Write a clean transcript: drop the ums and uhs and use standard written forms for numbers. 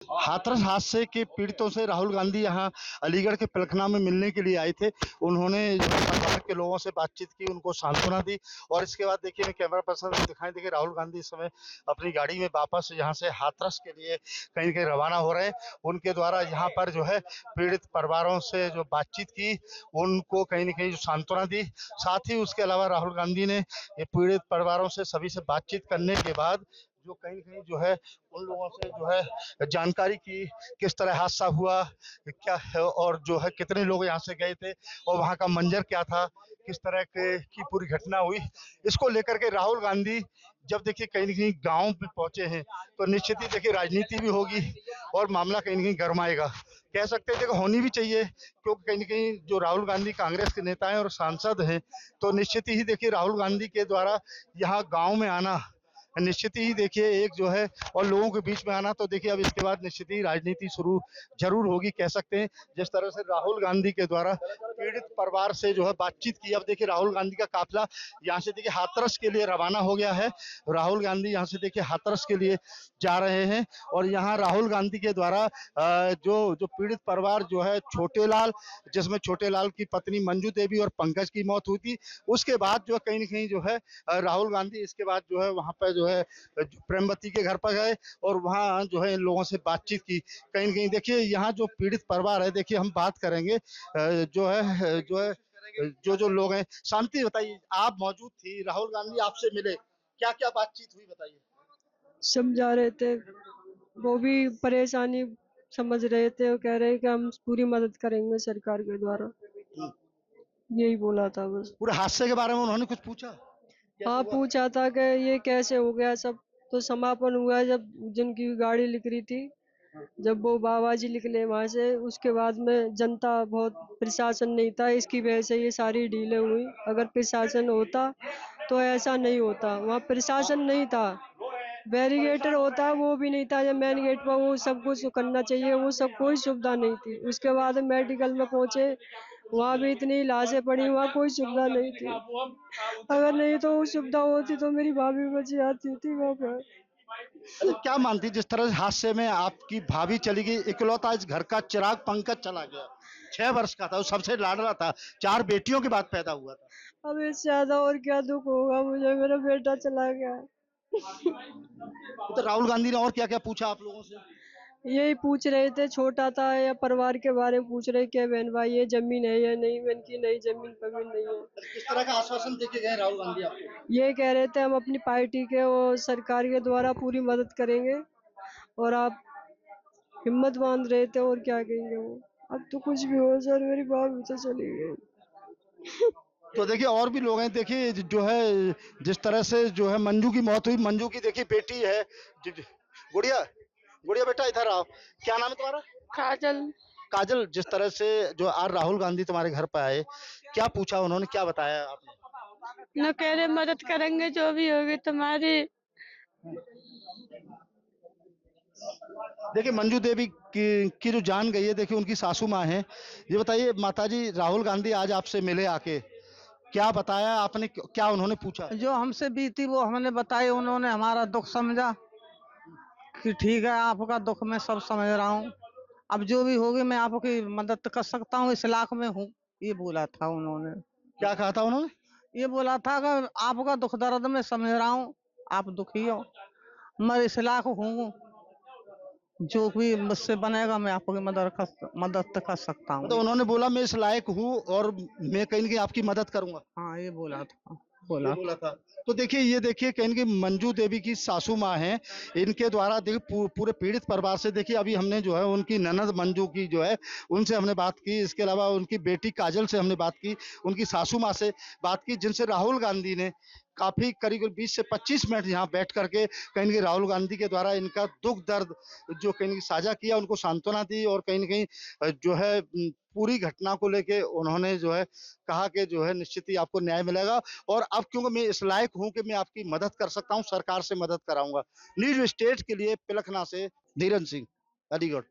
हाथरस हादसे के पीड़ितों से राहुल गांधी यहाँ अलीगढ़ के पिलखना में मिलने के लिए आए थे। उन्होंने जो है परिवार के लोगों से बातचीत की, उनको सांत्वना दी और इसके बाद देखिए मैं कैमरा पर्सन दिखाई देखिए राहुल गांधी इस समय अपनी गाड़ी में वापस यहाँ से हाथरस के लिए कहीं न कहीं रवाना हो रहे हैं। उनके द्वारा यहाँ पर जो है पीड़ित परिवारों से जो बातचीत की, उनको कहीं न कहीं जो सांत्वना दी। साथ ही उसके अलावा राहुल गांधी ने ये पीड़ित परिवारों से सभी से बातचीत करने के बाद जो कहीं न कहीं जो है उन लोगों से जो है जानकारी की, किस तरह हादसा हुआ, क्या है और जो है कितने लोग यहाँ से गए थे और वहाँ का मंजर क्या था, किस तरह के की पूरी घटना हुई। इसको लेकर के राहुल गांधी जब देखिए कहीं न कहीं गाँव पे पहुँचे हैं, तो निश्चित ही देखिए राजनीति भी होगी और मामला कहीं न कहीं गरमाएगा। कह सकते हैं देखो होनी भी चाहिए क्योंकि कहीं न कहीं जो राहुल गांधी कांग्रेस के नेता हैं और सांसद हैं, तो निश्चित ही देखिए राहुल गांधी के द्वारा यहाँ गाँव में आना निश्चित ही देखिए एक जो है और लोगों के बीच में आना, तो देखिए अब इसके बाद निश्चित ही राजनीति शुरू जरूर होगी। कह सकते हैं जिस तरह से राहुल गांधी के द्वारा पीड़ित परिवार से जो है बातचीत की, अब देखिए राहुल गांधी का काफिला यहाँ से देखिए हाथरस के लिए रवाना हो गया है। राहुल गांधी यहाँ से देखिए हाथरस के लिए जा रहे हैं और यहाँ राहुल गांधी के द्वारा जो जो पीड़ित परिवार जो है छोटे लाल, जिसमें छोटे लाल की पत्नी मंजू देवी और पंकज की मौत हुई थी, उसके बाद जो कहीं न कहीं जो है राहुल गांधी इसके बाद जो है वहाँ पर जो है प्रेमवती के घर पर गए और वहाँ जो है इन लोगों से बातचीत की। कहीं न कहीं देखिए यहाँ जो पीड़ित परिवार है, देखिए हम बात करेंगे जो लोग हैं। शांति बताइए, आप मौजूद थी, राहुल गांधी आपसे मिले, क्या-क्या बातचीत हुई बताइए? समझा रहे थे, वो भी परेशानी समझ रहे थे और कह रहे कि हम पूरी मदद करेंगे सरकार के द्वारा। हुँ। यही बोला था बस। पूरे हादसे के बारे में उन्होंने कुछ पूछा? कैसे हाँ, हुआ? पूछा था कि ये कैसे हो गया सब। तो समापन हुआ जब जिनकी गाड़ी निकली थी, जब वो बाबा जी निकले वहां से, उसके बाद में जनता बहुत, प्रशासन नहीं था, इसकी वजह से ये सारी डीलें हुई। अगर प्रशासन होता तो ऐसा नहीं होता। वहाँ प्रशासन नहीं था, बैरिगेटर होता वो भी नहीं था। जब मेन गेट पर वो सब कुछ करना चाहिए, वो सब कोई सुविधा नहीं थी। उसके बाद मेडिकल में पहुंचे, वहाँ भी इतनी लाशें पड़ी, वहाँ कोई सुविधा नहीं थी। अगर नहीं तो वो सुविधा होती तो मेरी भाभी बच जाती थी वहाँ पर। अच्छा, क्या मानती जिस तरह हादसे में आपकी भाभी चली गई, इकलौता इस घर का चिराग पंकज चला गया, 6 वर्ष का था, वो सबसे लाडला था, 4 बेटियों के बाद पैदा हुआ था। अब इससे ज्यादा और क्या दुख होगा मुझे, मेरा बेटा चला गया। तो राहुल गांधी ने और क्या-क्या पूछा आप लोगों से? यही पूछ रहे थे, छोटा था या परिवार के बारे में पूछ रहे क्या बहन भाई ये जमीन है या नहीं, इनकी नई जमीन पमीन नहीं है। किस तरह का आश्वासन देके गए राहुल गांधी आपको? ये कह रहे थे हम अपनी पार्टी के और सरकार के द्वारा पूरी मदद करेंगे और आप हिम्मत बांध रहे थे, और क्या कहेंगे वो। अब तो कुछ भी हो सर, मेरी भाभी तो चली गई। तो देखिए और भी लोग हैं, देखिए जो है जिस तरह से जो है मंजू की मौत हुई, मंजू की देखिए बेटी है गुड़िया, गुड़िया बेटा इधर आओ, क्या नाम है तुम्हारा? काजल। काजल, जिस तरह से जो आज राहुल गांधी तुम्हारे घर पे आए, क्या पूछा उन्होंने, क्या बताया आपने? न कह रहे मदद करेंगे जो भी होगी तुम्हारी। देखिए मंजू देवी की जो जान गई है, देखिए उनकी सासू माँ है। ये बताइए माताजी, राहुल गांधी आज आपसे मिले आके, क्या बताया आपने, क्या उन्होंने पूछा? जो हमसे बीती वो हमने बताई, उन्होंने हमारा दुख समझा कि ठीक है आपका दुख मैं सब समझ रहा हूँ, अब जो भी होगी मैं आपकी मदद कर सकता हूँ, इस लाख में हूँ, ये बोला था उन्होंने। क्या कहा था उन्होंने? ये बोला था कि आपका दुख दर्द मैं समझ रहा हूँ, आप दुखी हो, मैं इस लाख हूँ, जो भी मुझसे बनेगा मैं आपकी मदद कर सकता तो हूँ। उन्होंने बोला मैं इस लायक हूँ और मैं कहीं न कहीं आपकी मदद करूंगा। हाँ ये बोला था, ये बोला बोला था। था। तो देखिए ये देखिए कहीं न कहीं मंजू देवी की सासू माँ हैं, इनके द्वारा देखिए पूरे पीड़ित परिवार से देखिए अभी हमने जो है उनकी ननद मंजू की जो है उनसे हमने बात की, इसके अलावा उनकी बेटी काजल से हमने बात की, उनकी सासू माँ से बात की, जिनसे राहुल गांधी ने काफ़ी करीब 20 से 25 मिनट यहाँ बैठ कर के कहीं न कहीं राहुल गांधी के द्वारा इनका दुःख दर्द जो कहीं न कहीं साझा किया, उनको सांत्वना दी और कहीं न कहीं जो है पूरी घटना को लेके उन्होंने जो है कहा कि जो है निश्चित ही आपको न्याय मिलेगा और अब क्योंकि मैं इस लायक हूँ कि मैं आपकी मदद कर सकता हूँ, सरकार से मदद कराऊँगा। न्यूज़ स्टेट के लिए पिलखना से धीरन सिंह, अलीगढ़।